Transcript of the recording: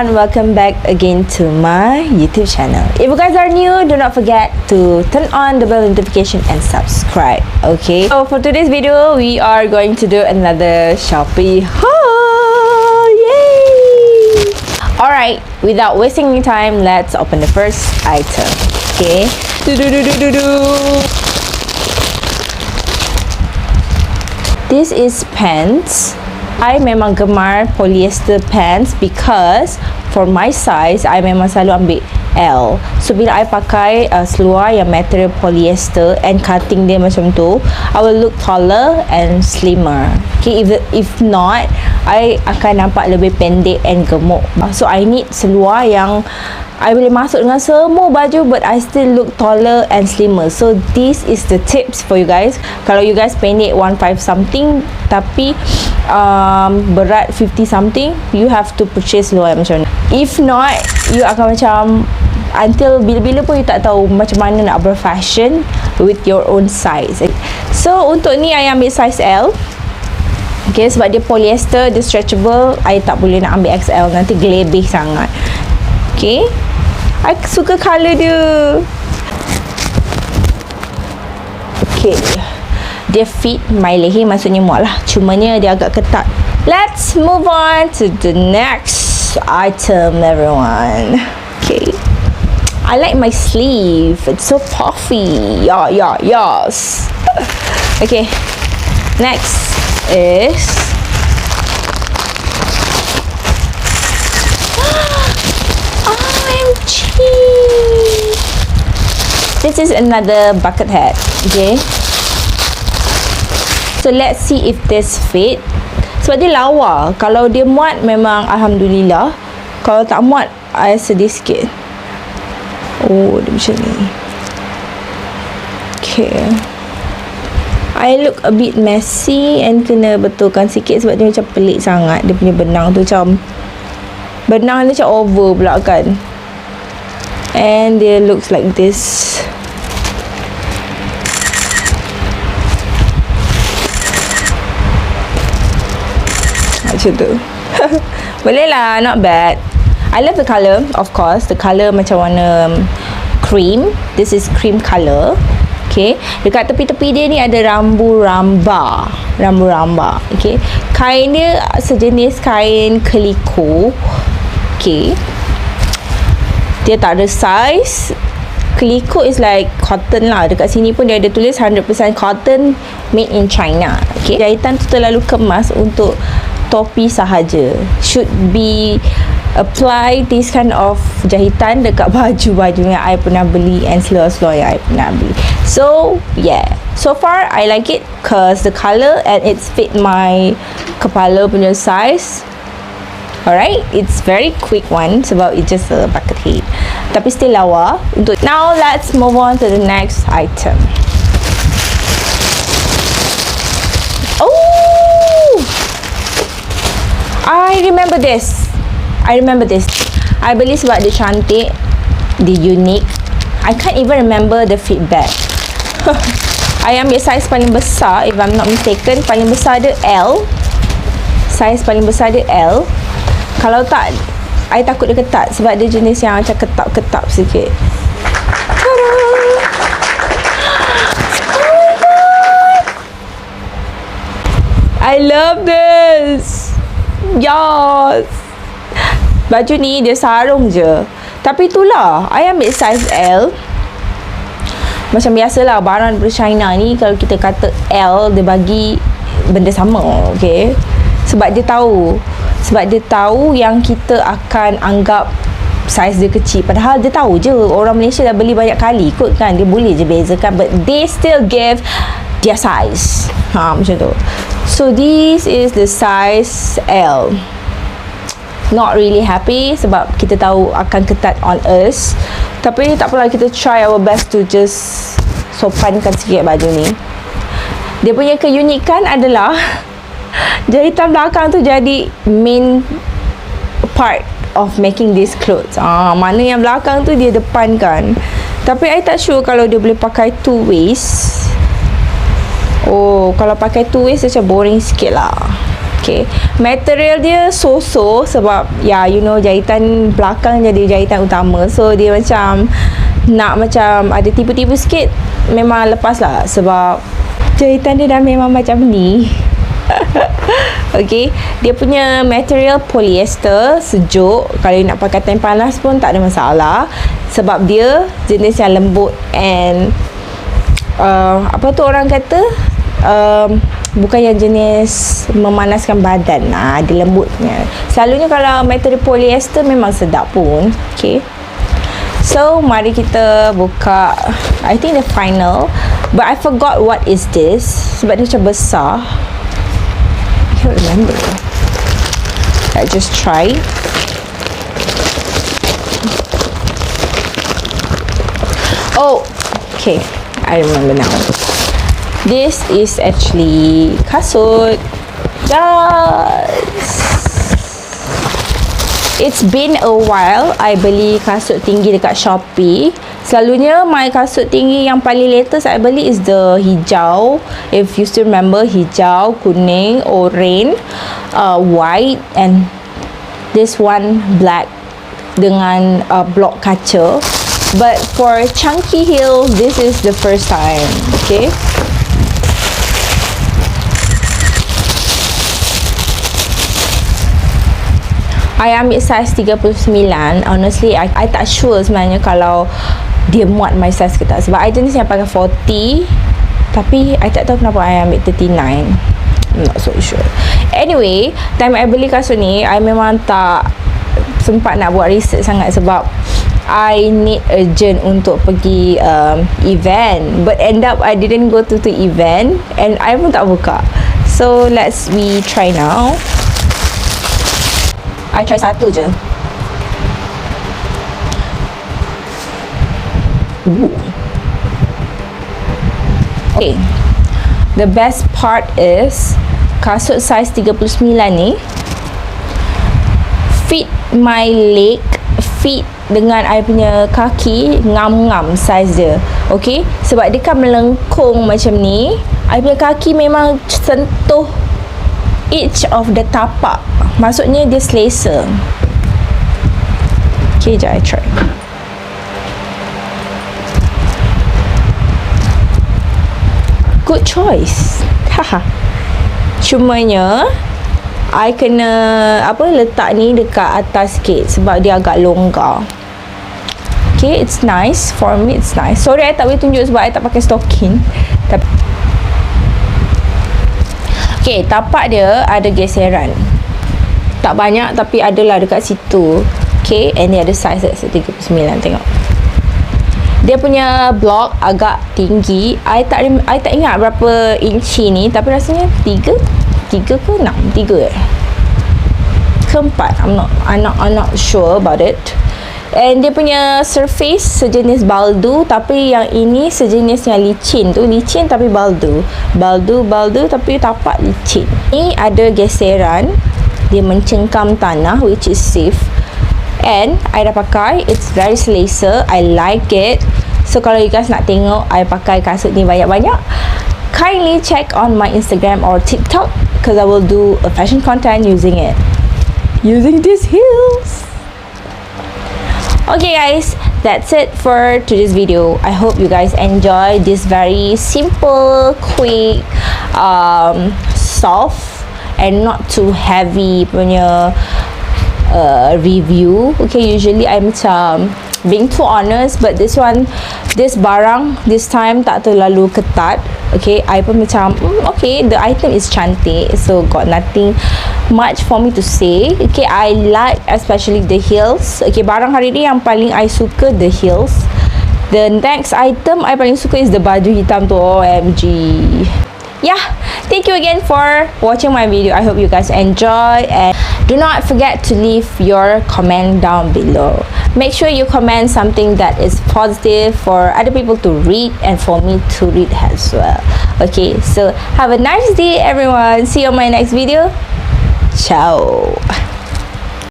everyone, welcome back again to my YouTube channel. If you guys are new, do not forget to turn on the bell notification and subscribe. Okay, so for today's video we are going to do another Shopee haul. Yay! Alright, without wasting any time, let's open the first item. Okay, this is pants. I memang gemar polyester pants because for my size, I memang selalu ambil L. So bila I pakai seluar yang material polyester and cutting dia macam tu, I will look taller and slimmer. Okay, if not, I akan nampak lebih pendek and gemuk. So I need seluar yang I boleh masuk dengan semua baju but I still look taller and slimmer. So this is the tips for you guys. Kalau you guys pendek 15 something tapi berat 50 something, you have to purchase seluar macam ni. If not, you akan macam until bila-bila pun you tak tahu macam mana nak berfashion with your own size. So untuk ni I ambil size L. Okay, sebab dia polyester, dia stretchable. I tak boleh nak ambil XL, nanti gelebih sangat. Okay, I suka colour dia. Okay, dia fit my leher, maksudnya muat lah. Cumanya dia agak ketat. Let's move on to the next item, everyone. Okay, I like my sleeve. It's so puffy. Yes. Okay, next is OMG, this is another bucket hat. Okay, so let's see if this fit. Sebab dia lawa. Kalau dia muat memang alhamdulillah. Kalau tak muat, I sedih sikit. Oh, dia macam ni. Okay, I look a bit messy and kena betulkan sikit sebab dia macam pelik sangat. Dia punya benang tu macam benang dia macam oval pula kan. And dia looks like this. Macam tu. Boleh lah, not bad. I love the colour, of course. The colour macam warna cream. This is cream colour. Okay, dekat tepi-tepi dia ni ada rambu-ramba. Rambu-ramba. Okay, kain dia sejenis kain keliko. Okay, dia tak ada size. Keliko is like cotton lah. Dekat sini pun dia ada tulis 100% cotton, made in China. Okay, jahitan tu terlalu kemas untuk topi sahaja. Should be apply this kind of jahitan dekat baju-baju yang I pernah beli and seluar-seluar yang I pernah beli. So yeah, so far I like it cause the colour and it's fit my kepala punya size. Alright, it's very quick one sebab it's just a bucket hat, tapi still lawa. Untuk now, let's move on to the next item. Oh, I remember this. I beli sebab dia cantik, dia unik. I can't even remember the feedback. I ambil size paling besar, if I'm not mistaken. Paling besar dia L. Size paling besar dia L. Kalau tak, I takut dia ketat sebab dia jenis yang macam ketap-ketap sikit. Tada! Oh my god, I love this. Yes. Baju ni dia sarung je. Tapi itulah, I ambil size L. Macam biasalah, barang dari China ni kalau kita kata L, dia bagi benda sama. Okay, sebab dia tahu yang kita akan anggap saiz dia kecil. Padahal dia tahu je orang Malaysia dah beli banyak kali kot kan. Dia boleh je bezakan, but they still give their size. Macam tu. So this is the size L. Not really happy sebab kita tahu akan ketat on us. Tapi tak apalah, kita try our best to just sopankan sikit baju ni. Dia punya keunikan adalah jahitan belakang tu jadi main part of making this clothes. Mana yang belakang tu dia depan kan. Tapi I tak sure kalau dia boleh pakai two waist. Oh, kalau pakai two waist macam boring sikit lah. Okay, material dia so-so sebab you know jahitan belakang jadi jahitan utama, so dia macam nak macam ada tipu-tipu sikit, memang lepas lah sebab jahitan dia dah memang macam ni. Okay, dia punya material polyester, sejuk, kalau nak pakai time panas pun tak ada masalah sebab dia jenis yang lembut and apa tu orang kata, bukan yang jenis memanaskan badan. Dia lembutnya. Selalunya kalau material polyester memang sedap pun. Okay, so mari kita buka, I think the final, but I forgot what is this sebab dia macam besar. I can't remember. Let's just try. Oh, okay, I remember now. This is actually kasut. Yes. It's been a while I beli kasut tinggi dekat Shopee. Selalunya my kasut tinggi yang paling latest I beli is the hijau. If you still remember, hijau, kuning, orange, white, and this one black dengan block kaca. But for chunky heel, this is the first time. Okay. I ambil size 39. Honestly, I tak sure sebenarnya kalau dia muat my size ke tak. Sebab I jenis yang pakai 40. Tapi, I tak tahu kenapa I ambil 39. I'm not so sure. Anyway, time I beli kasut ni, I memang tak sempat nak buat research sangat sebab I need urgent untuk pergi event. But end up, I didn't go to the event. And I pun tak buka. So, we try now. I try satu je. Okay. The best part is kasut size 39 ni fit my leg, fit dengan I punya kaki, ngam-ngam size dia. Okay, sebab dia kan melengkung macam ni, I punya kaki memang sentuh edge of the tapak. Maksudnya dia selesa. Okay, jap I try. Good choice. Haha. Cumanya I kena letak ni dekat atas sikit sebab dia agak longgar. Okay, it's nice. For me, it's nice. Sorry, I tak boleh tunjuk sebab I tak pakai stocking. Tapi okay, tapak dia ada geseran. Tak banyak tapi adalah dekat situ. Okay, and dia ada size 39. Tengok. Dia punya block agak tinggi. I tak ingat berapa inci ni, tapi rasanya 3 ke 6? 3 ke 4? I'm not sure about it. And dia punya surface sejenis baldu, tapi yang ini sejenis yang licin tu. Licin tapi baldu. Baldu tapi tapak licin. Ni ada geseran. Dia mencengkam tanah, which is safe. And I dah pakai. It's very selesa. I like it. So kalau you guys nak tengok I pakai kasut ni banyak-banyak, kindly check on my Instagram or TikTok, because I will do a fashion content using it. Using these heels. Okay guys, that's it for today's video. I hope you guys enjoy this very simple, quick, soft and not too heavy punya review. Okay, usually I macam being too honest, but this barang this time tak terlalu ketat. Okay, I pun macam okay, the item is cantik, so got nothing much for me to say. Okay, I like especially the heels. Okay, barang hari ni yang paling I suka the heels. The next item I paling suka is the baju hitam tu. OMG. Yeah, thank you again for watching my video. I hope you guys enjoy, and do not forget to leave your comment down below. Make sure you comment something that is positive for other people to read and for me to read as well. Okay, so have a nice day everyone. See you on my next video. Ciao.